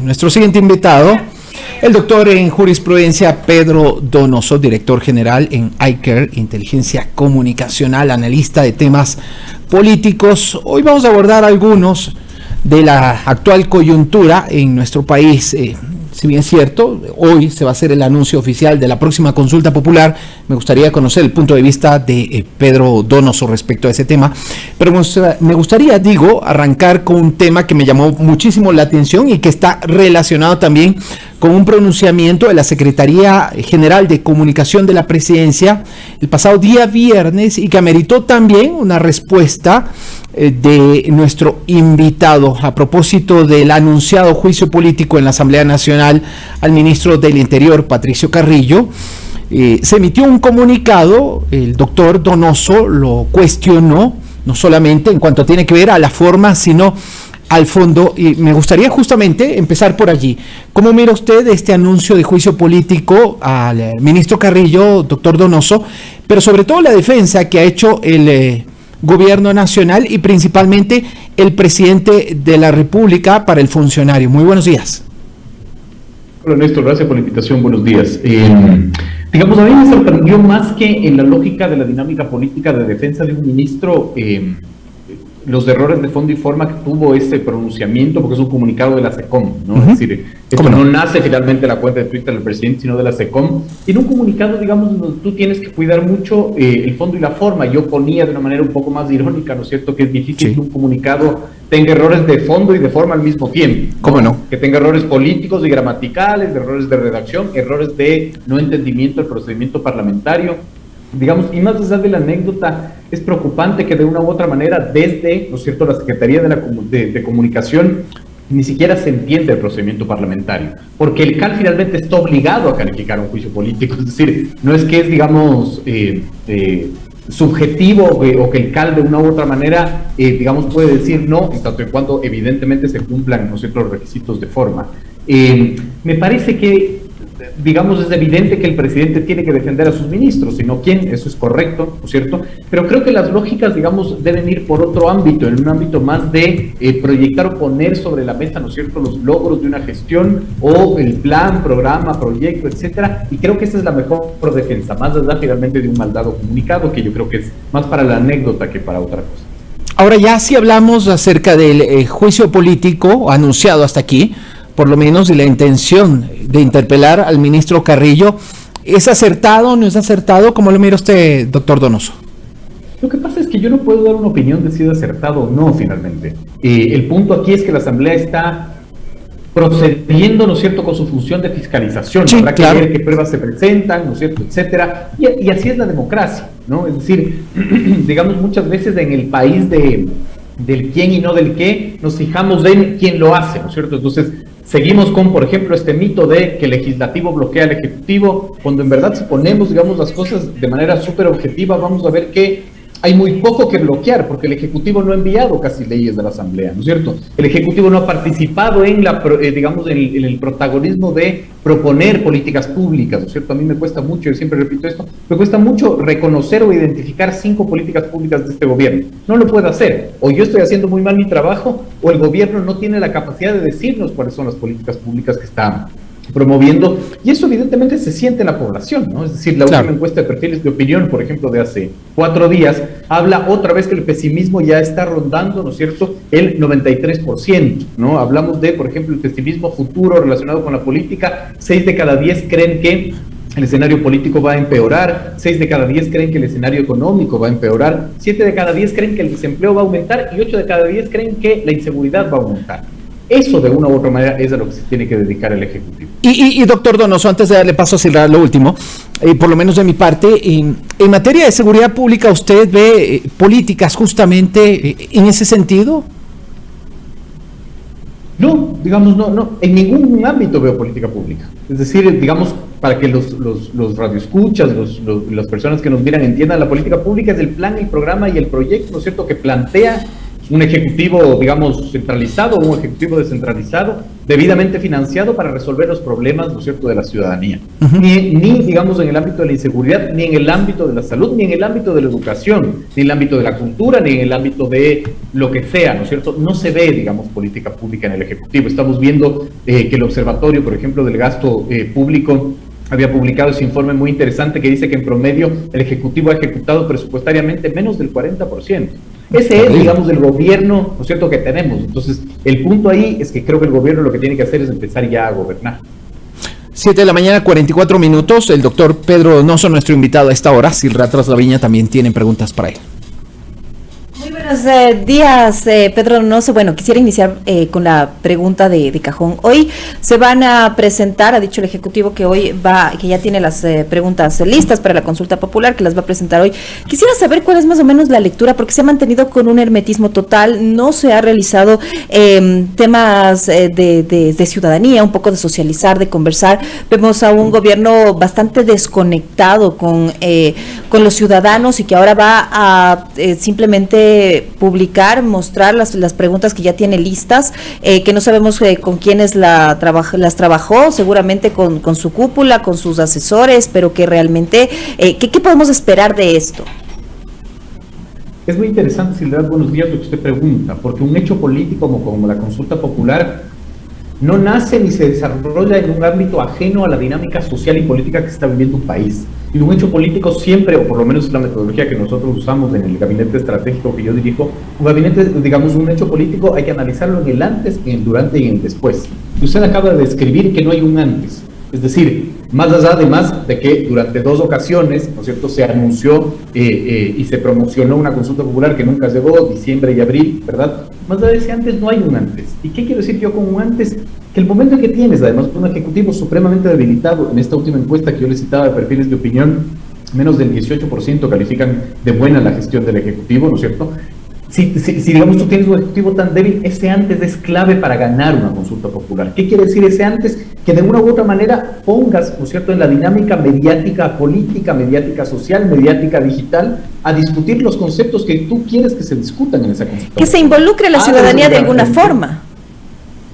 nuestro siguiente invitado, el doctor en jurisprudencia Pedro Donoso, director general en iCare, Inteligencia Comunicacional, analista de temas políticos. Hoy vamos a abordar algunos de la actual coyuntura en nuestro país. Si bien es cierto, hoy se va a hacer el anuncio oficial de la próxima consulta popular, me gustaría conocer el punto de vista de Pedro Donoso respecto a ese tema, pero me gustaría, arrancar con un tema que me llamó muchísimo la atención y que está relacionado también con un pronunciamiento de la Secretaría General de Comunicación de la Presidencia el pasado día viernes y que ameritó también una respuesta de nuestro invitado a propósito del anunciado juicio político en la Asamblea Nacional al ministro del Interior, Patricio Carrillo. Se emitió un comunicado, el doctor Donoso lo cuestionó, no solamente en cuanto tiene que ver a la forma, sino al fondo, y me gustaría justamente empezar por allí. ¿Cómo mira usted este anuncio de juicio político al ministro Carrillo, doctor Donoso, pero sobre todo la defensa que ha hecho el gobierno nacional y principalmente el presidente de la República para el funcionario? Muy buenos días. Hola Néstor, gracias por la invitación, buenos días. A mí me sorprendió más que en la lógica de la dinámica política de defensa de un ministro, los errores de fondo y forma que tuvo ese pronunciamiento, porque es un comunicado de la SECOM, ¿no? Es decir, esto no nace finalmente de la cuenta de Twitter del presidente, sino de la SECOM. Y en un comunicado, donde tú tienes que cuidar mucho el fondo y la forma. Yo ponía de una manera un poco más irónica, ¿no es cierto?, que es difícil que un comunicado tenga errores de fondo y de forma al mismo tiempo. ¿Cómo no? Que tenga errores políticos y gramaticales, errores de redacción, errores de no entendimiento del procedimiento parlamentario. Y más allá de la anécdota, es preocupante que de una u otra manera desde, ¿no es cierto?, la Secretaría de Comunicación ni siquiera se entiende el procedimiento parlamentario, porque el CAL finalmente está obligado a calificar un juicio político, es decir, no es que es, subjetivo o que el CAL de una u otra manera, puede decir no, en tanto en cuanto evidentemente se cumplan, ¿no es cierto?, los requisitos de forma. Me parece que es evidente que el presidente tiene que defender a sus ministros, sino quién, eso es correcto, ¿no es cierto? Pero creo que las lógicas, deben ir por otro ámbito, en un ámbito más de proyectar o poner sobre la mesa, ¿no es cierto?, los logros de una gestión o el plan, programa, proyecto, etcétera, y creo que esa es la mejor defensa, más allá finalmente de un mal dado comunicado, que yo creo que es más para la anécdota que para otra cosa. Ahora ya si hablamos acerca del juicio político anunciado hasta aquí, por lo menos, y la intención de interpelar al ministro Carrillo, ¿es acertado o no es acertado? ¿Cómo lo mira usted, doctor Donoso? Lo que pasa es que yo no puedo dar una opinión de si es acertado o no, finalmente. El punto aquí es que la Asamblea está procediendo, ¿no es cierto?, con su función de fiscalización. Sí, habrá que claro ver qué pruebas se presentan, ¿no es cierto?, etcétera. Y así es la democracia, ¿no? Es decir, muchas veces en el país del quién y no del qué, nos fijamos en quién lo hace, ¿no es cierto? Entonces, seguimos con, por ejemplo, este mito de que el legislativo bloquea al ejecutivo, cuando en verdad si ponemos, las cosas de manera súper objetiva, vamos a ver que hay muy poco que bloquear, porque el Ejecutivo no ha enviado casi leyes de la Asamblea, ¿no es cierto? El Ejecutivo no ha participado en en el protagonismo de proponer políticas públicas, ¿no es cierto? A mí me cuesta mucho, yo siempre repito esto, me cuesta mucho reconocer o identificar 5 políticas públicas de este gobierno. No lo puedo hacer. O yo estoy haciendo muy mal mi trabajo, o el gobierno no tiene la capacidad de decirnos cuáles son las políticas públicas que está promoviendo, y eso evidentemente se siente en la población, ¿no? Es decir, la última encuesta de perfiles de opinión, por ejemplo, de hace 4 días, habla otra vez que el pesimismo ya está rondando, ¿no es cierto?, el 93%, ¿no? Hablamos de, por ejemplo, el pesimismo futuro relacionado con la política. 6 de cada 10 creen que el escenario político va a empeorar, 6 de cada 10 creen que el escenario económico va a empeorar, 7 de cada 10 creen que el desempleo va a aumentar y 8 de cada 10 creen que la inseguridad va a aumentar. Eso de una u otra manera es a lo que se tiene que dedicar el Ejecutivo. Y doctor Donoso, antes de darle paso a cerrar lo último, por lo menos de mi parte, en materia de seguridad pública, ¿usted ve políticas justamente en ese sentido? No, no, en ningún ámbito veo política pública. Es decir, para que los radioescuchas, las personas que nos miran entiendan, la política pública es el plan, el programa y el proyecto, ¿no es cierto?, que plantea un ejecutivo, digamos, centralizado, un ejecutivo descentralizado, debidamente financiado para resolver los problemas, ¿no es cierto?, de la ciudadanía. Ni, digamos, en el ámbito de la inseguridad, ni en el ámbito de la salud, ni en el ámbito de la educación, ni en el ámbito de la cultura, ni en el ámbito de lo que sea, ¿no es cierto? No se ve, digamos, política pública en el Ejecutivo. Estamos viendo que el Observatorio, por ejemplo, del Gasto Público había publicado ese informe muy interesante que dice que en promedio el Ejecutivo ha ejecutado presupuestariamente menos del 40%. Ese es, digamos, el gobierno, ¿no es cierto?, que tenemos. Entonces, el punto ahí es que creo que el gobierno lo que tiene que hacer es empezar ya a gobernar. 7 de la mañana, 44 minutos. El doctor Pedro Donoso, nuestro invitado a esta hora. Silra Traslaviña también tienen preguntas para él. Muy buenos días, Pedro Donoso. Bueno, quisiera iniciar con la pregunta de cajón. Hoy se van a presentar, ha dicho el Ejecutivo que hoy que ya tiene las preguntas listas para la consulta popular, que las va a presentar hoy. Quisiera saber cuál es más o menos la lectura, porque se ha mantenido con un hermetismo total, no se ha realizado temas de ciudadanía, un poco de socializar, de conversar. Vemos a un gobierno bastante desconectado con los ciudadanos y que ahora va a simplemente publicar, mostrar las preguntas que ya tiene listas, que no sabemos con quiénes las trabajó, seguramente con su cúpula, con sus asesores, pero que realmente, ¿qué podemos esperar de esto? Es muy interesante, Silvia, buenos días, lo que usted pregunta, porque un hecho político como la consulta popular no nace ni se desarrolla en un ámbito ajeno a la dinámica social y política que está viviendo un país. Y un hecho político siempre, o por lo menos es la metodología que nosotros usamos en el gabinete estratégico que yo dirijo, un gabinete, digamos, un hecho político hay que analizarlo en el antes, en el durante y en el después. Y usted acaba de describir que no hay un antes. Es decir, más allá además de que durante 2 ocasiones, ¿no es cierto?, se anunció y se promocionó una consulta popular que nunca llegó, diciembre y abril, ¿verdad? Más allá de ese antes no hay un antes. ¿Y qué quiero decir yo con un antes? Que el momento en que tienes, además, un ejecutivo supremamente debilitado, en esta última encuesta que yo les citaba de perfiles de opinión, menos del 18% califican de buena la gestión del ejecutivo, ¿no es cierto? Si digamos tú tienes un ejecutivo tan débil, ese antes es clave para ganar una consulta popular. ¿Qué quiere decir ese antes? Que de una u otra manera pongas, ¿no es cierto?, en la dinámica mediática política, mediática social, mediática digital, a discutir los conceptos que tú quieres que se discutan en esa consulta. Que se involucre la ciudadanía de alguna forma.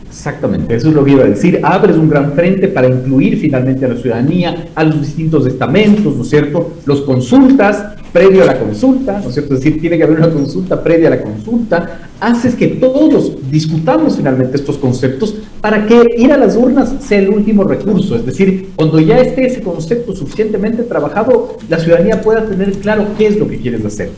Exactamente, eso es lo que iba a decir. Abres un gran frente para incluir finalmente a la ciudadanía, a los distintos estamentos, ¿no es cierto? Los consultas previo a la consulta, ¿no es cierto? Es decir, tiene que haber una consulta previa a la consulta. Haces que todos discutamos finalmente estos conceptos para que ir a las urnas sea el último recurso. Es decir, cuando ya esté ese concepto suficientemente trabajado, la ciudadanía pueda tener claro qué es lo que quieres hacer.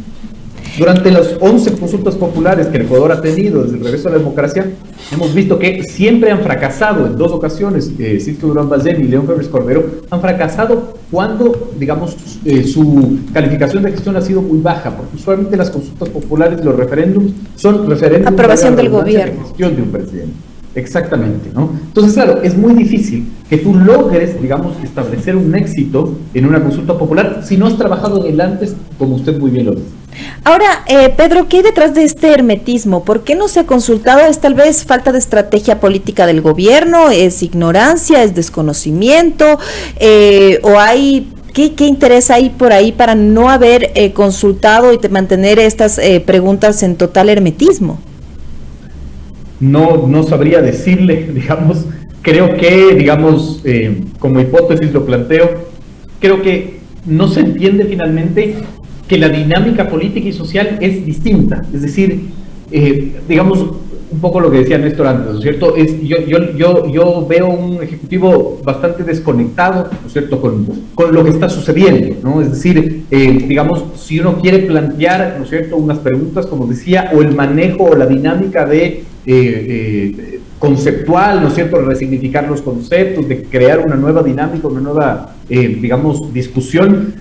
Durante las 11 consultas populares que el Ecuador ha tenido desde el regreso a la democracia, hemos visto que siempre han fracasado en 2 ocasiones, Sisto Durán Ballén y León Febres Cordero, han fracasado cuando, digamos, su calificación de gestión ha sido muy baja, porque usualmente las consultas populares, los referéndums, son referéndums aprobación del gobierno, de gestión de un presidente. Exactamente, ¿no? Entonces, claro, es muy difícil que tú logres, digamos, establecer un éxito en una consulta popular si no has trabajado en el antes, como usted muy bien lo dice. Ahora, Pedro, ¿qué hay detrás de este hermetismo? ¿Por qué no se ha consultado? ¿Es tal vez falta de estrategia política del gobierno? ¿Es ignorancia? ¿Es desconocimiento? ¿O hay qué interés hay por ahí para no haber consultado y mantener estas preguntas en total hermetismo? No sabría decirle, digamos, creo que, digamos, como hipótesis lo planteo, creo que no se entiende finalmente que la dinámica política y social es distinta. Es decir, digamos, un poco lo que decía Néstor antes, ¿no es cierto? Yo veo un ejecutivo bastante desconectado, ¿no es cierto?, con lo que está sucediendo, ¿no? Es decir, digamos, si uno quiere plantear, ¿no es cierto?, unas preguntas, como decía, o el manejo o la dinámica de conceptual, ¿no es cierto?, resignificar los conceptos, de crear una nueva dinámica, una nueva, digamos, discusión,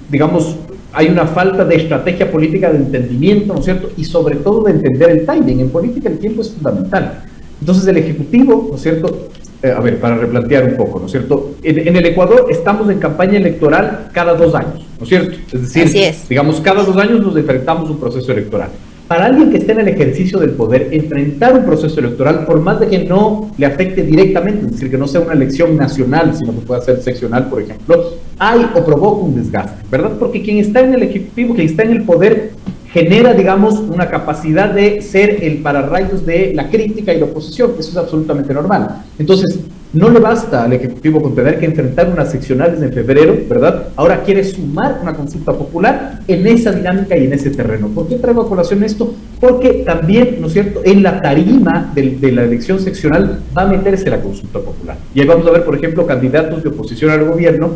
digamos, hay una falta de estrategia política de entendimiento, ¿no es cierto?, y sobre todo de entender el timing. En política el tiempo es fundamental. Entonces el Ejecutivo, ¿no es cierto?, a ver, para replantear un poco, ¿no es cierto?, en el Ecuador estamos en campaña electoral cada 2 años, ¿no es cierto? Es decir, digamos, cada 2 años nos enfrentamos a un proceso electoral. Para alguien que esté en el ejercicio del poder, enfrentar un proceso electoral, por más de que no le afecte directamente, es decir, que no sea una elección nacional, sino que pueda ser seccional, por ejemplo, hay o provoca un desgaste, ¿verdad? Porque quien está en el Ejecutivo, quien está en el poder, genera, digamos, una capacidad de ser el pararrayos de la crítica y la oposición. Eso es absolutamente normal. Entonces, no le basta al Ejecutivo con tener que enfrentar unas seccionales en febrero, ¿verdad? Ahora quiere sumar una consulta popular en esa dinámica y en ese terreno. ¿Por qué traigo a colación esto? Porque también, ¿no es cierto?, en la tarima de la elección seccional va a meterse la consulta popular. Y ahí vamos a ver, por ejemplo, candidatos de oposición al gobierno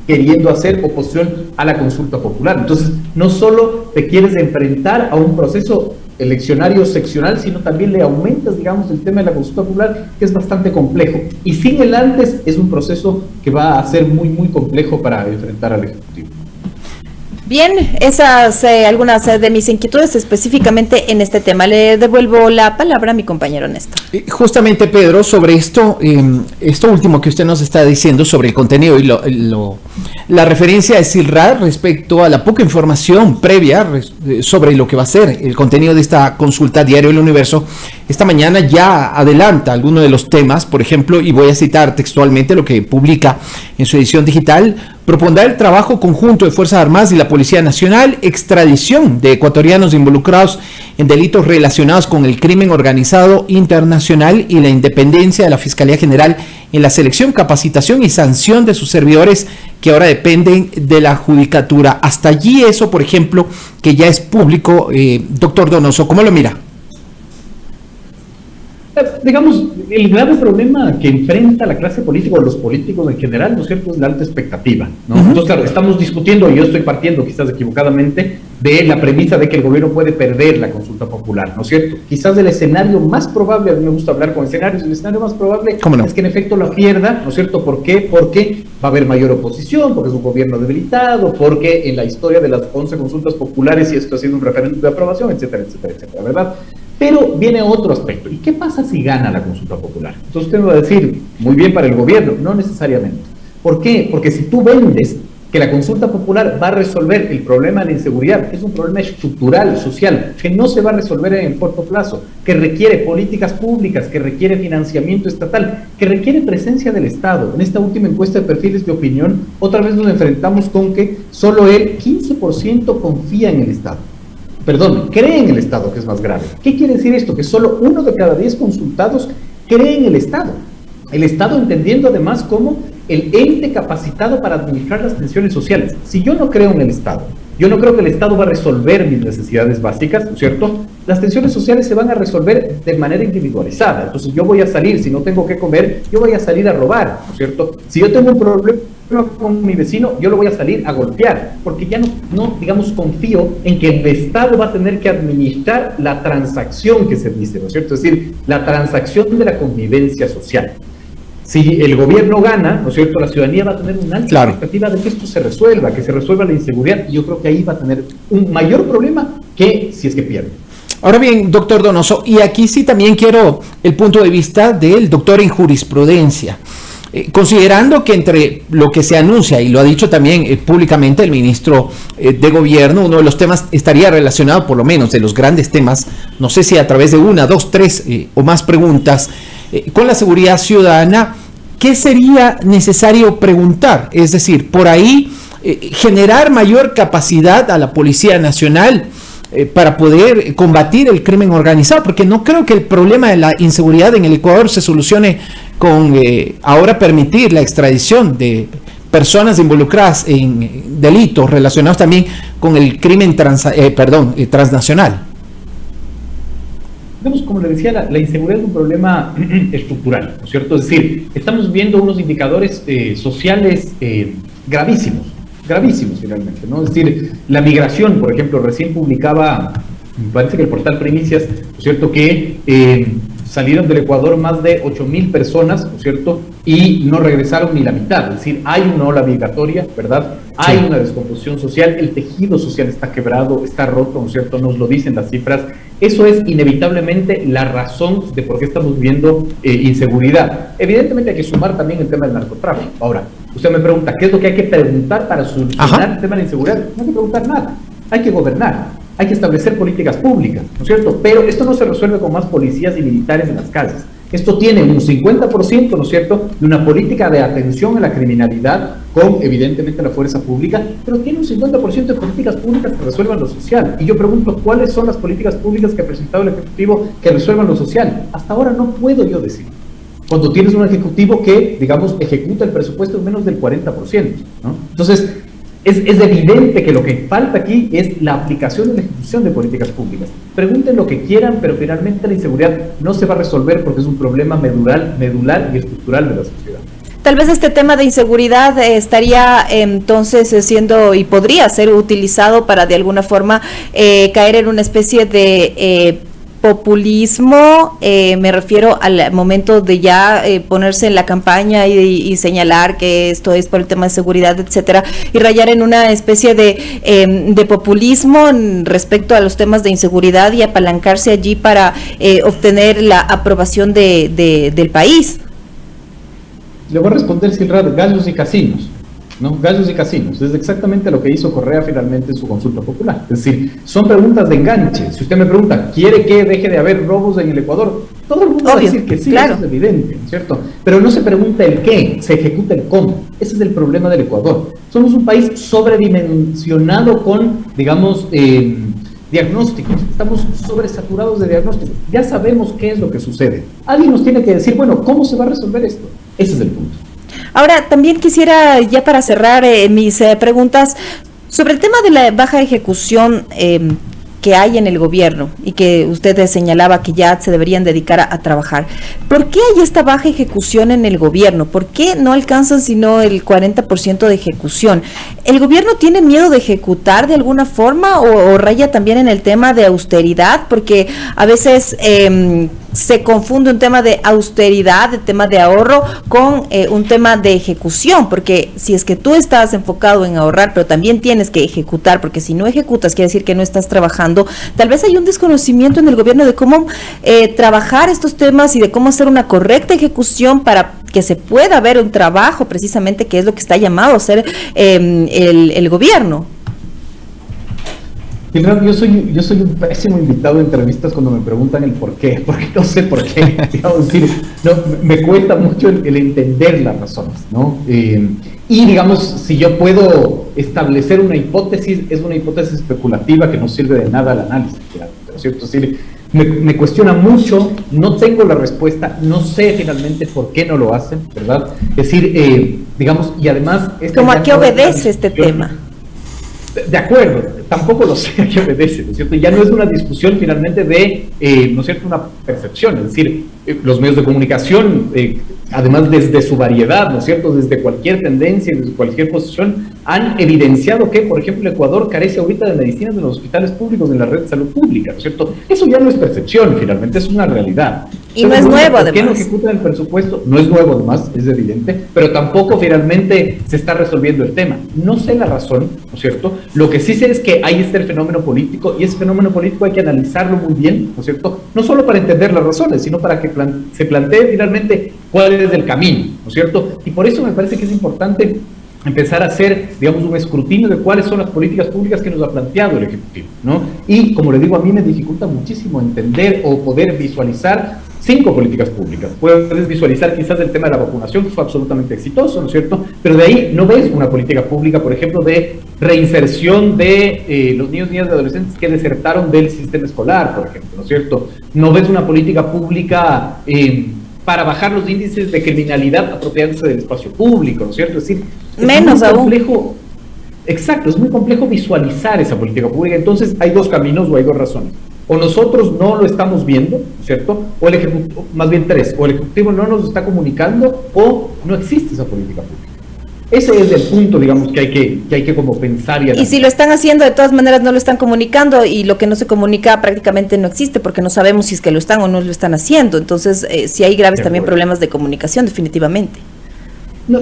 queriendo hacer oposición a la consulta popular. Entonces, no solo te quieres enfrentar a un proceso eleccionario seccional, sino también le aumentas, digamos, el tema de la consulta popular, que es bastante complejo. Y sin el antes, es un proceso que va a ser muy, muy complejo para enfrentar al Ejecutivo. Bien, esas algunas de mis inquietudes específicamente en este tema. Le devuelvo la palabra a mi compañero Néstor. Justamente, Pedro, sobre esto último que usted nos está diciendo sobre el contenido y la referencia de Silra respecto a la poca información previa sobre lo que va a ser el contenido de esta consulta Diario El Universo, esta mañana ya adelanta algunos de los temas, por ejemplo, y voy a citar textualmente lo que publica en su edición digital: propondrá el trabajo conjunto de Fuerzas Armadas y la Policía Nacional, extradición de ecuatorianos involucrados en delitos relacionados con el crimen organizado internacional y la independencia de la Fiscalía General en la selección, capacitación y sanción de sus servidores que ahora dependen de la Judicatura. Hasta allí eso, por ejemplo, que ya es público. Doctor Donoso, ¿cómo lo mira? Digamos, el grave problema que enfrenta la clase política o los políticos en general, ¿no es cierto?, es la alta expectativa, ¿no? Entonces, claro, estamos discutiendo, y yo estoy partiendo quizás equivocadamente, de la premisa de que el gobierno puede perder la consulta popular, ¿no es cierto? Quizás el escenario más probable, a mí me gusta hablar con escenarios, el escenario más probable es que en efecto la pierda, ¿no es cierto? ¿Por qué? Porque va a haber mayor oposición, porque es un gobierno debilitado, porque en la historia de las 11 consultas populares, y esto ha sido un referéndum de aprobación, etcétera, etcétera, etcétera, ¿verdad? Pero viene otro aspecto. ¿Y qué pasa si gana la consulta popular? Entonces usted me va a decir, muy bien para el gobierno. No necesariamente. ¿Por qué? Porque si tú vendes que la consulta popular va a resolver el problema de la inseguridad, que es un problema estructural, social, que no se va a resolver en el corto plazo, que requiere políticas públicas, que requiere financiamiento estatal, que requiere presencia del Estado. En esta última encuesta de perfiles de opinión, otra vez nos enfrentamos con que solo el 15% confía en el Estado. Perdón, cree en el Estado, que es más grave. ¿Qué quiere decir esto? Que solo 1 de cada 10 consultados cree en el Estado. El Estado entendiendo además como el ente capacitado para administrar las tensiones sociales. Si yo no creo en el Estado, yo no creo que el Estado va a resolver mis necesidades básicas, ¿no es cierto? Las tensiones sociales se van a resolver de manera individualizada. Entonces yo voy a salir, si no tengo que comer, yo voy a salir a robar, ¿no es cierto? Si yo tengo un problema con mi vecino, yo lo voy a salir a golpear, porque ya no, digamos, confío en que el Estado va a tener que administrar la transacción que se dice, ¿no es cierto? Es decir, la transacción de la convivencia social. Si el gobierno gana, ¿no es cierto?, la ciudadanía va a tener una alta expectativa de que esto se resuelva, que se resuelva la inseguridad, y yo creo que ahí va a tener un mayor problema que si es que pierde. Ahora bien, doctor Donoso, y aquí sí también quiero el punto de vista del doctor en jurisprudencia. Considerando que entre lo que se anuncia, y lo ha dicho también públicamente el ministro de Gobierno, uno de los temas estaría relacionado, por lo menos de los grandes temas, no sé si a través de 1, 2, 3 o más preguntas, con la seguridad ciudadana, ¿qué sería necesario preguntar? Es decir, por ahí generar mayor capacidad a la Policía Nacional para poder combatir el crimen organizado, porque no creo que el problema de la inseguridad en el Ecuador se solucione con ahora permitir la extradición de personas involucradas en delitos relacionados también con el crimen transnacional. Digamos, como le decía, la inseguridad es un problema estructural, ¿no es cierto? Es decir, estamos viendo unos indicadores sociales gravísimos finalmente, ¿no? Es decir, la migración, por ejemplo, recién publicaba, me parece que el portal Primicias, ¿no es cierto?, que salieron del Ecuador más de 8,000 personas, ¿no es cierto?, y no regresaron ni la mitad. Es decir, hay una ola migratoria, ¿verdad? Hay una descomposición social, el tejido social está quebrado, está roto, ¿no es cierto?, nos lo dicen las cifras. Eso es inevitablemente la razón de por qué estamos viviendo inseguridad. Evidentemente hay que sumar también el tema del narcotráfico. Ahora, usted me pregunta, ¿qué es lo que hay que preguntar para solucionar el tema de la inseguridad? No hay que preguntar nada, hay que gobernar. Hay que establecer políticas públicas, ¿no es cierto? Pero esto no se resuelve con más policías y militares en las calles. Esto tiene un 50%, ¿no es cierto?, de una política de atención a la criminalidad con, evidentemente, la fuerza pública, pero tiene un 50% de políticas públicas que resuelvan lo social. Y yo pregunto, ¿cuáles son las políticas públicas que ha presentado el Ejecutivo que resuelvan lo social? Hasta ahora no puedo yo decir. Cuando tienes un Ejecutivo que, digamos, ejecuta el presupuesto en menos del 40%, ¿no? Entonces, es evidente que lo que falta aquí es la aplicación y la ejecución de políticas públicas. Pregunten lo que quieran, pero finalmente la inseguridad no se va a resolver porque es un problema medular y estructural de la sociedad. Tal vez este tema de inseguridad estaría entonces siendo y podría ser utilizado para de alguna forma caer en una especie de populismo, me refiero al momento de ya ponerse en la campaña y señalar que esto es por el tema de seguridad, etcétera, y rayar en una especie de populismo respecto a los temas de inseguridad y apalancarse allí para obtener la aprobación del país. Le voy a responder, Silra, gallos y casinos, ¿no? Gallos y casinos, es exactamente lo que hizo Correa finalmente en su consulta popular. Es decir, son preguntas de enganche. Si usted me pregunta, ¿quiere que deje de haber robos en el Ecuador? Todo el mundo va a decir que sí, claro. Eso es evidente, ¿cierto? Pero no se pregunta el qué, se ejecuta el cómo. Ese es el problema del Ecuador. Somos un país sobredimensionado con, digamos, diagnósticos. Estamos sobresaturados de diagnósticos. Ya sabemos qué es lo que sucede. Alguien nos tiene que decir, bueno, ¿cómo se va a resolver esto? Ese es el punto. Ahora, también quisiera, ya para cerrar mis preguntas, sobre el tema de la baja ejecución que hay en el gobierno y que usted señalaba que ya se deberían dedicar a trabajar. ¿Por qué hay esta baja ejecución en el gobierno? ¿Por qué no alcanzan sino el 40% de ejecución? ¿El gobierno tiene miedo de ejecutar de alguna forma o raya también en el tema de austeridad? Porque a veces se confunde un tema de austeridad, el tema de ahorro con un tema de ejecución, porque si es que tú estás enfocado en ahorrar, pero también tienes que ejecutar, porque si no ejecutas quiere decir que no estás trabajando, tal vez hay un desconocimiento en el gobierno de cómo trabajar estos temas y de cómo hacer una correcta ejecución para que se pueda ver un trabajo precisamente que es lo que está llamado a hacer el gobierno. Yo soy un pésimo invitado a entrevistas cuando me preguntan el por qué, porque no sé por qué. Digamos, decir, no, me cuesta mucho el entender las razones, ¿no? Y digamos, si yo puedo establecer una hipótesis, es una hipótesis especulativa que no sirve de nada al análisis, ¿no es cierto? Es decir, me cuestiona mucho, no tengo la respuesta, no sé finalmente por qué no lo hacen, ¿verdad? Es decir, digamos, y además... ¿Cómo a qué obedece este tema? De acuerdo, tampoco lo sé a qué obedece, ¿no es cierto? Ya no es una discusión finalmente de, ¿no es cierto?, una percepción, es decir, los medios de comunicación, además desde su variedad, ¿no es cierto?, desde cualquier tendencia, desde cualquier posición, han evidenciado que, por ejemplo, Ecuador carece ahorita de medicinas en los hospitales públicos, en la red de salud pública, ¿no es cierto? Eso ya no es percepción, finalmente, es una realidad. Y no es nuevo, además. ¿Por qué no ejecutan el presupuesto? No es nuevo, además, es evidente, pero tampoco finalmente se está resolviendo el tema. No sé la razón, ¿no es cierto? Lo que sí sé es que ahí está el fenómeno político, y ese fenómeno político hay que analizarlo muy bien, ¿no es cierto? No solo para entender las razones, sino para que se plantee finalmente cuál es el camino, ¿no es cierto? Y por eso me parece que es importante empezar a hacer, digamos, un escrutinio de cuáles son las políticas públicas que nos ha planteado el Ejecutivo, ¿no? Y, como le digo, a mí me dificulta muchísimo entender o poder visualizar 5 políticas públicas. Puedes visualizar quizás el tema de la vacunación, que fue absolutamente exitoso, ¿no es cierto? Pero de ahí no ves una política pública, por ejemplo, de reinserción de los niños, niñas y adolescentes que desertaron del sistema escolar, por ejemplo, ¿no es cierto? No ves una política pública para bajar los índices de criminalidad apropiándose del espacio público, ¿no es cierto? Es decir, menos aún. Complejo, exacto, es muy complejo visualizar esa política pública. Entonces hay 2 caminos o hay 2 razones. O nosotros no lo estamos viendo, ¿cierto? O el Ejecutivo, más bien 3, o el Ejecutivo no nos está comunicando o no existe esa política pública. Ese es el punto, digamos, que hay que como pensar y analizar. Y si lo están haciendo, de todas maneras no lo están comunicando, y lo que no se comunica prácticamente no existe, porque no sabemos si es que lo están o no lo están haciendo. Entonces, sí hay graves también problemas de comunicación, definitivamente. No,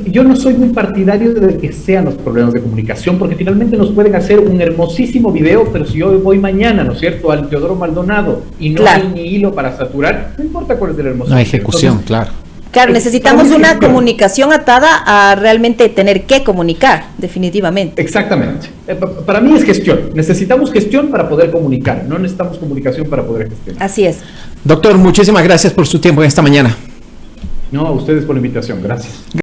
yo no soy muy partidario de que sean los problemas de comunicación, porque finalmente nos pueden hacer un hermosísimo video, pero si yo voy mañana, ¿no es cierto?, al Teodoro Maldonado y no hay ni hilo para saturar, no importa cuál es el hermosísimo. No hay ejecución. Entonces, claro. Claro, necesitamos una comunicación atada a realmente tener que comunicar, definitivamente. Exactamente. Para mí es gestión. Necesitamos gestión para poder comunicar, no necesitamos comunicación para poder gestionar. Así es. Doctor, muchísimas gracias por su tiempo en esta mañana. No, a ustedes por la invitación. Gracias.